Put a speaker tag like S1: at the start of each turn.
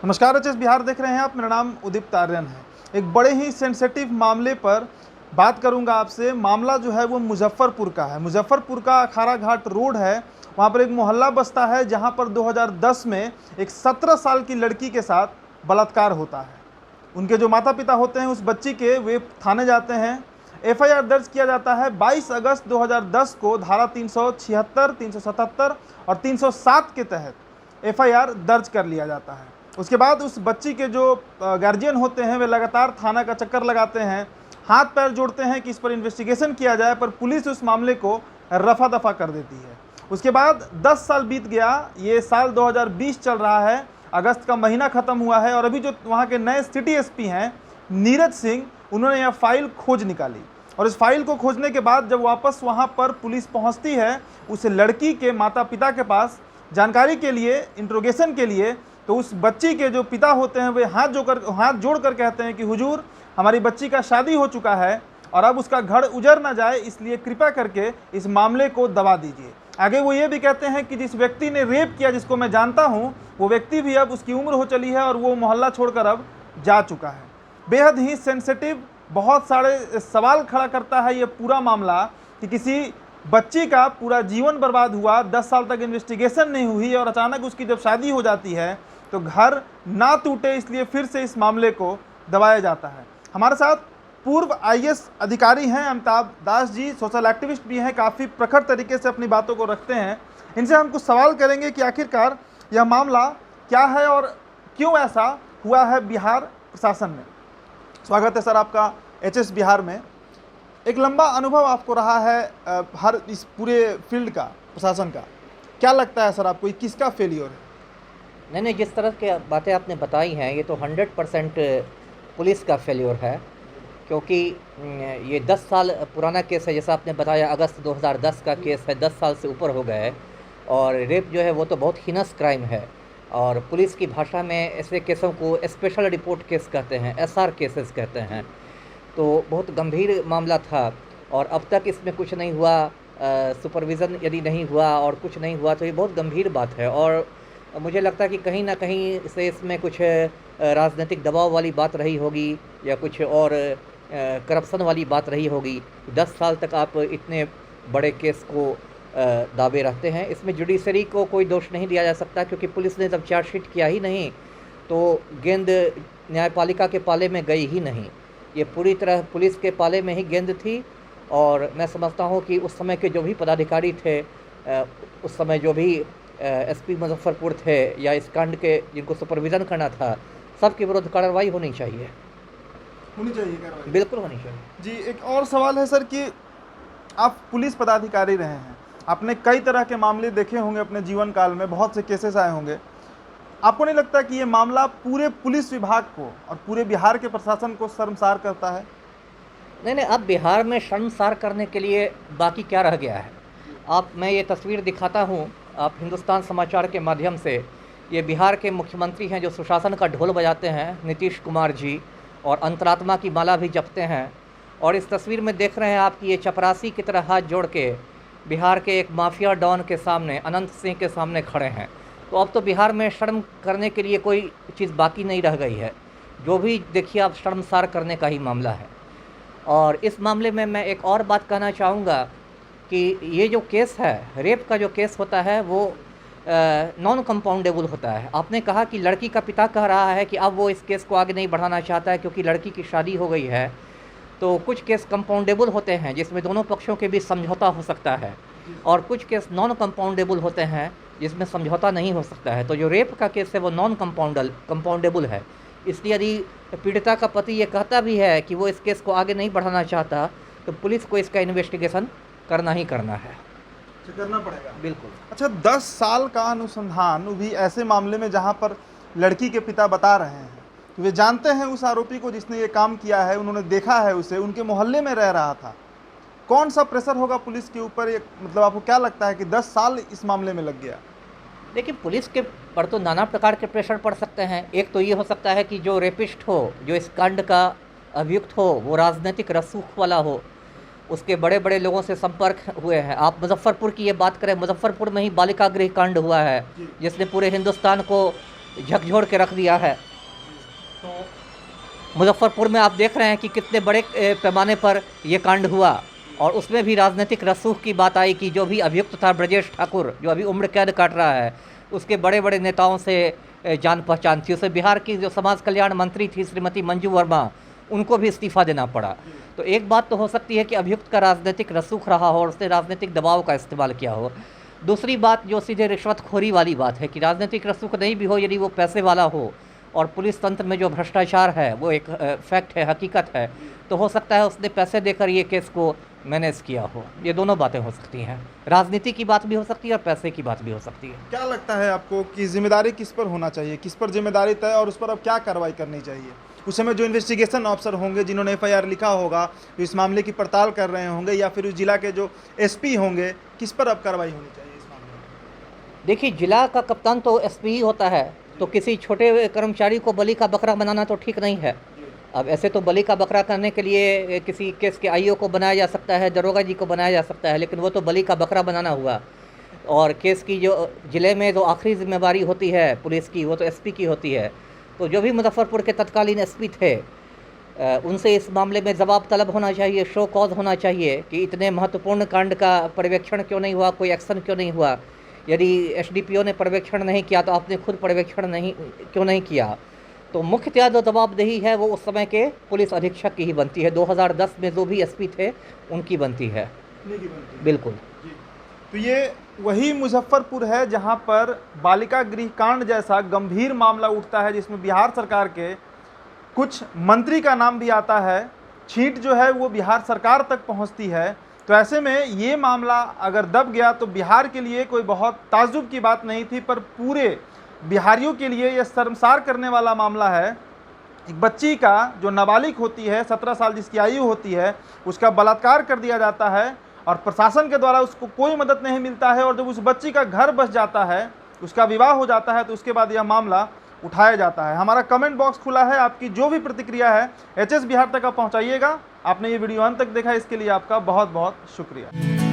S1: नमस्कार, एचएस बिहार देख रहे हैं आप। मेरा नाम उदित आर्यन है। एक बड़े ही सेंसिटिव मामले पर बात करूंगा आपसे। मामला जो है वो मुजफ्फरपुर का है। मुजफ्फरपुर का अखाड़ा घाट रोड है, वहां पर एक मोहल्ला बसता है जहां पर 2010 में एक 17 साल की लड़की के साथ बलात्कार होता है। उनके जो माता पिता होते हैं उस बच्ची के, वे थाने जाते हैं। एफआईआर दर्ज किया जाता है 22 अगस्त 2010 को धारा 376, 377 और 307 के तहत एफआईआर दर्ज कर लिया जाता है। उसके बाद उस बच्ची के जो गार्जियन होते हैं वे लगातार थाना का चक्कर लगाते हैं, हाथ पैर जोड़ते हैं कि इस पर इन्वेस्टिगेशन किया जाए, पर पुलिस उस मामले को रफा दफा कर देती है। उसके बाद 10 साल बीत गया, ये साल 2020 चल रहा है, अगस्त का महीना खत्म हुआ है और अभी जो वहाँ के नए सिटी एसपी हैं नीरज सिंह, उन्होंने यह फाइल खोज निकाली। और इस फाइल को खोजने के बाद जब वापस वहाँ पर पुलिस पहुँचती है उस लड़की के माता पिता के पास जानकारी के लिए, इंट्रोगेशन के लिए, तो उस बच्ची के जो पिता होते हैं वे हाथ जोड़ कर कहते हैं कि हुजूर, हमारी बच्ची का शादी हो चुका है और अब उसका घर उजड़ ना जाए, इसलिए कृपा करके इस मामले को दबा दीजिए। आगे वो ये भी कहते हैं कि जिस व्यक्ति ने रेप किया, जिसको मैं जानता हूँ, वो व्यक्ति भी अब उसकी उम्र हो चली है और वो मोहल्ला छोड़कर अब जा चुका है। बेहद ही सेंसिटिव, बहुत सारे सवाल खड़ा करता है ये पूरा मामला कि किसी बच्ची का पूरा जीवन बर्बाद हुआ, 10 साल तक इन्वेस्टिगेशन नहीं हुई और अचानक उसकी जब शादी हो जाती है तो घर ना टूटे, इसलिए फिर से इस मामले को दबाया जाता है। हमारे साथ पूर्व आईएएस अधिकारी हैं अमिताभ दास जी, सोशल एक्टिविस्ट भी हैं, काफ़ी प्रखर तरीके से अपनी बातों को रखते हैं। इनसे हम कुछ सवाल करेंगे कि आखिरकार यह मामला क्या है और क्यों ऐसा हुआ है बिहार प्रशासन में। स्वागत है सर आपका एचएस बिहार में। एक लंबा अनुभव आपको रहा है हर इस पूरे फील्ड का, प्रशासन का। क्या लगता है सर आपको, किसका फेलियर है?
S2: नहीं, जिस तरह की बातें आपने बताई हैं ये तो 100% पुलिस का फेल्योर है, क्योंकि ये 10 साल पुराना केस है। जैसा आपने बताया, अगस्त 2010 का केस है, 10 साल से ऊपर हो गए। और रेप जो है वो तो बहुत हीनस क्राइम है और पुलिस की भाषा में ऐसे केसों को स्पेशल रिपोर्ट केस कहते हैं, एसआर केसेस कहते हैं। तो बहुत गंभीर मामला था और अब तक इसमें कुछ नहीं हुआ। सुपरविज़न यदि नहीं हुआ और कुछ नहीं हुआ तो ये बहुत गंभीर बात है। और मुझे लगता है कि कहीं ना कहीं से इसमें कुछ राजनीतिक दबाव वाली बात रही होगी या कुछ और करप्शन वाली बात रही होगी। 10 साल तक आप इतने बड़े केस को दावे रहते हैं। इसमें जुडिशरी को कोई दोष नहीं दिया जा सकता, क्योंकि पुलिस ने जब चार्जशीट किया ही नहीं तो गेंद न्यायपालिका के पाले में गई ही नहीं, ये पूरी तरह पुलिस के पाले में ही गेंद थी। और मैं समझता हूँ कि उस समय के जो भी पदाधिकारी थे, उस समय जो भी एसपी मुजफ्फरपुर थे या इस कांड के जिनको सुपरविज़न करना था, सबके विरुद्ध कार्रवाई होनी चाहिए
S1: कार्रवाई
S2: बिल्कुल होनी चाहिए।
S1: जी, एक और सवाल है सर कि आप पुलिस पदाधिकारी रहे हैं, आपने कई तरह के मामले देखे होंगे अपने जीवन काल में, बहुत से केसेस आए होंगे। आपको नहीं लगता कि ये मामला पूरे पुलिस विभाग को और पूरे बिहार के प्रशासन को शर्मसार करता है?
S2: नहीं, अब बिहार में शर्मसार करने के लिए बाकी क्या रह गया है। मैं ये तस्वीर दिखाता हूँ आप हिंदुस्तान समाचार के माध्यम से। ये बिहार के मुख्यमंत्री हैं जो सुशासन का ढोल बजाते हैं, नीतीश कुमार जी, और अंतरात्मा की माला भी जपते हैं। और इस तस्वीर में देख रहे हैं आप कि ये चपरासी की तरह हाथ जोड़ के बिहार के एक माफिया डॉन के सामने, अनंत सिंह के सामने खड़े हैं। तो अब तो बिहार में शर्म करने के लिए कोई चीज़ बाकी नहीं रह गई है। जो भी देखिए आप, शर्मसार करने का ही मामला है। और इस मामले में मैं एक और बात कहना चाहूँगा कि ये जो केस है, रेप का जो केस होता है, वो नॉन कंपाउंडेबल होता है। आपने कहा कि लड़की का पिता कह रहा है कि अब वो इस केस को आगे नहीं बढ़ाना चाहता है क्योंकि लड़की की शादी हो गई है। तो कुछ केस कंपाउंडेबल होते हैं जिसमें दोनों पक्षों के बीच समझौता हो सकता है, और कुछ केस नॉन कंपाउंडेबल होते हैं जिसमें समझौता नहीं हो सकता है। तो जो रेप का केस है वो नॉन कंपाउंडेबल है। इसलिए यदि पीड़िता का पति ये कहता भी है कि वो इस केस को आगे नहीं बढ़ाना चाहता, तो पुलिस को इसका इन्वेस्टिगेशन करना ही करना है,
S1: करना पड़ेगा।
S2: बिल्कुल।
S1: अच्छा, 10 साल का अनुसंधान भी ऐसे मामले में जहां पर लड़की के पिता बता रहे हैं कि वे जानते हैं उस आरोपी को जिसने ये काम किया है, उन्होंने देखा है उसे, उनके मोहल्ले में रह रहा था। कौन सा प्रेशर होगा पुलिस के ऊपर? मतलब आपको क्या लगता है कि 10 साल इस मामले में लग गया?
S2: देखिए, पुलिस के पर तो नाना प्रकार के प्रेशर पड़ सकते हैं। एक तो ये हो सकता है कि जो रेपिस्ट हो, जो इस कांड का अभियुक्त हो, वो राजनीतिक रसूख वाला हो, उसके बड़े बड़े लोगों से संपर्क हुए हैं। आप मुजफ्फरपुर की ये बात करें, मुजफ्फरपुर में ही बालिका गृह कांड हुआ है जिसने पूरे हिंदुस्तान को झकझोर के रख दिया है। तो मुजफ्फरपुर में आप देख रहे हैं कि कितने बड़े पैमाने पर ये कांड हुआ, और उसमें भी राजनीतिक रसूख की बात आई कि जो भी अभियुक्त था ब्रजेश ठाकुर, जो अभी उम्र कैद काट रहा है, उसके बड़े बड़े नेताओं से जान पहचान थी। उसे बिहार की जो समाज कल्याण मंत्री थी श्रीमती मंजू वर्मा, उनको भी इस्तीफ़ा देना पड़ा। तो एक बात तो हो सकती है कि अभियुक्त का राजनीतिक रसूख रहा हो और उसने राजनीतिक दबाव का इस्तेमाल किया हो। दूसरी बात जो सीधे रिश्वतखोरी वाली बात है कि राजनीतिक रसूख नहीं भी हो, यदि वो पैसे वाला हो और पुलिस तंत्र में जो भ्रष्टाचार है वो एक फैक्ट है, हकीकत है, तो हो सकता है उसने पैसे देकर ये केस को मैनेज किया हो। ये दोनों बातें हो सकती हैं, राजनीति की बात भी हो सकती है और पैसे की बात भी हो सकती है।
S1: क्या लगता है आपको कि जिम्मेदारी किस पर होना चाहिए, किस पर जिम्मेदारी तय और उस पर अब क्या कार्रवाई करनी चाहिए? उस समय जो इन्वेस्टिगेशन ऑफिसर होंगे जिन्होंने एफआईआर लिखा होगा, जो इस मामले की पड़ताल कर रहे होंगे, या फिर उस जिला के जो एसपी होंगे, किस पर अब कार्रवाई होनी चाहिए इस मामले में?
S2: देखिए, जिला का कप्तान तो एसपी ही होता है, तो किसी छोटे कर्मचारी को बलि का बकरा बनाना तो ठीक नहीं है। अब ऐसे तो बलि का बकरा करने के लिए किसी केस के आईओ को बनाया जा सकता है, दरोगा जी को बनाया जा सकता है, लेकिन वो तो बलि का बकरा बनाना हुआ। और केस की जो ज़िले में जो आखिरी जिम्मेवारी होती है पुलिस की, वो तो एसपी की होती है। तो जो भी मुजफ्फरपुर के तत्कालीन एसपी थे, उनसे इस मामले में जवाब तलब होना चाहिए, शो कॉज होना चाहिए कि इतने महत्वपूर्ण कांड का पर्यवेक्षण क्यों नहीं हुआ, कोई एक्शन क्यों नहीं हुआ। यदि एसडीपीओ ने पर्यवेक्षण नहीं किया तो आपने खुद पर्यवेक्षण क्यों नहीं किया। तो मुख्यतया जो जवाबदेही है वो उस समय के पुलिस अधीक्षक की ही बनती है। 2010 में जो भी एसपी थे उनकी बनती है। बिल्कुल।
S1: तो ये वही मुजफ्फरपुर है जहां पर बालिका गृह कांड जैसा गंभीर मामला उठता है, जिसमें बिहार सरकार के कुछ मंत्री का नाम भी आता है। छींट जो है वो बिहार सरकार तक पहुंचती है। तो ऐसे में ये मामला अगर दब गया तो बिहार के लिए कोई बहुत ताज्जुब की बात नहीं थी, पर पूरे बिहारियों के लिए यह शर्मसार करने वाला मामला है। एक बच्ची का जो नाबालिग होती है, 17 साल जिसकी आयु होती है, उसका बलात्कार कर दिया जाता है और प्रशासन के द्वारा उसको कोई मदद नहीं मिलता है। और जब उस बच्ची का घर बस जाता है, उसका विवाह हो जाता है, तो उसके बाद यह मामला उठाया जाता है। हमारा कमेंट बॉक्स खुला है, आपकी जो भी प्रतिक्रिया है एचएस बिहार तक आप पहुंचाइएगा। आपने ये वीडियो अंत तक देखा, इसके लिए आपका बहुत बहुत शुक्रिया।